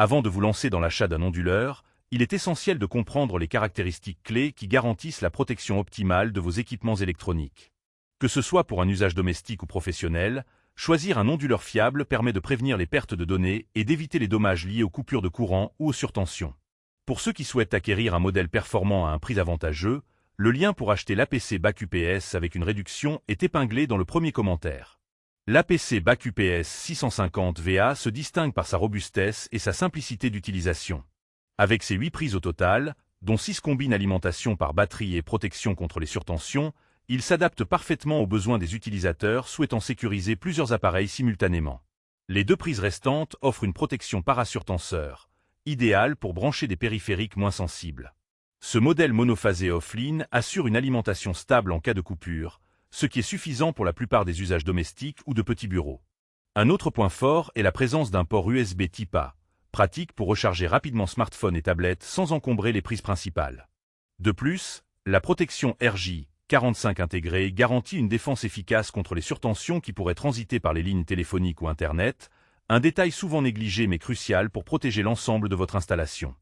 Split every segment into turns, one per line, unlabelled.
Avant de vous lancer dans l'achat d'un onduleur, il est essentiel de comprendre les caractéristiques clés qui garantissent la protection optimale de vos équipements électroniques. Que ce soit pour un usage domestique ou professionnel, choisir un onduleur fiable permet de prévenir les pertes de données et d'éviter les dommages liés aux coupures de courant ou aux surtensions. Pour ceux qui souhaitent acquérir un modèle performant à un prix avantageux, le lien pour acheter l'APC BAC-UPS avec une réduction est épinglé dans le premier commentaire. L'APC BAC-UPS 650 VA se distingue par sa robustesse et sa simplicité d'utilisation. Avec ses 8 prises au total, dont 6 combinent alimentation par batterie et protection contre les surtensions, il s'adapte parfaitement aux besoins des utilisateurs souhaitant sécuriser plusieurs appareils simultanément. Les 2 prises restantes offrent une protection parasurtenseur, idéale pour brancher des périphériques moins sensibles. Ce modèle monophasé offline assure une alimentation stable en cas de coupure, ce qui est suffisant pour la plupart des usages domestiques ou de petits bureaux. Un autre point fort est la présence d'un port USB Type A, pratique pour recharger rapidement smartphones et tablettes sans encombrer les prises principales. De plus, la protection RJ45 intégrée garantit une défense efficace contre les surtensions qui pourraient transiter par les lignes téléphoniques ou Internet, un détail souvent négligé mais crucial pour protéger l'ensemble de votre installation.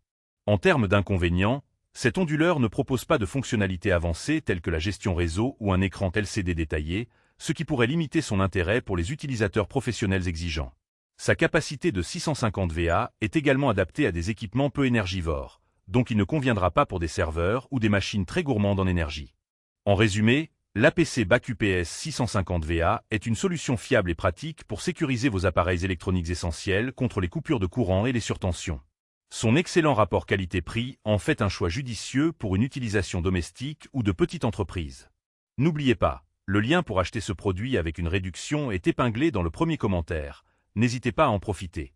En termes d'inconvénients, cet onduleur ne propose pas de fonctionnalités avancées telles que la gestion réseau ou un écran LCD détaillé, ce qui pourrait limiter son intérêt pour les utilisateurs professionnels exigeants. Sa capacité de 650 VA est également adaptée à des équipements peu énergivores, donc il ne conviendra pas pour des serveurs ou des machines très gourmandes en énergie. En résumé, l'APC BAC-UPS 650 VA est une solution fiable et pratique pour sécuriser vos appareils électroniques essentiels contre les coupures de courant et les surtensions. Son excellent rapport qualité-prix en fait un choix judicieux pour une utilisation domestique ou de petite entreprise. N'oubliez pas, le lien pour acheter ce produit avec une réduction est épinglé dans le premier commentaire. N'hésitez pas à en profiter.